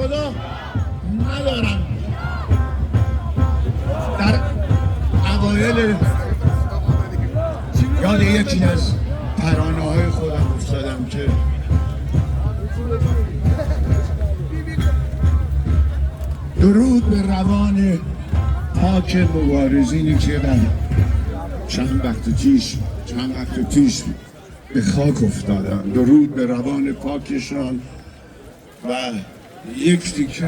خدا ندارم. در اوایل یاد یکی از ترانه های خودم افتادم که درود به روان پاک مبارزینی که من چند وقت پیش به خاک افتادم. درود به روان پاکشان و یکی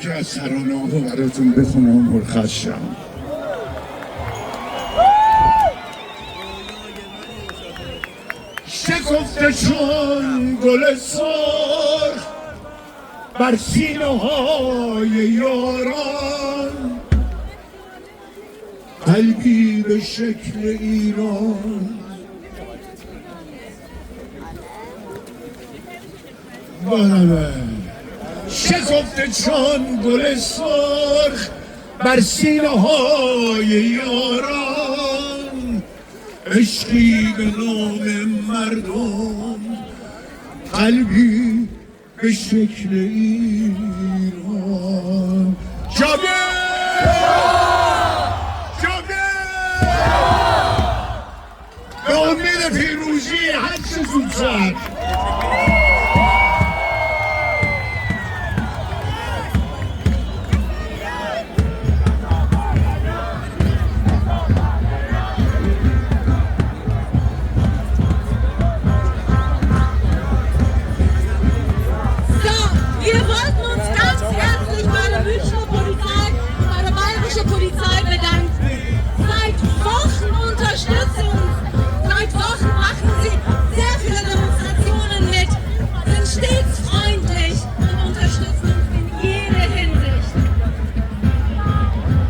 از ترانه ها براتون بخونم مرخص شم. شکفته چون گل سرخ بر سینه های یاران، قلبی به شکل ایران. شکفته چون گل سرخ بر سینه های یاران، عشقی به نام مردم، قلبی به شکل ایران. به امید پیروزی هر چه زودتر.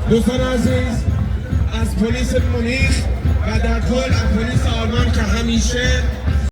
دوستان عزیز، از پلیس مونیخ و در کل از پلیس آلمان که همیشه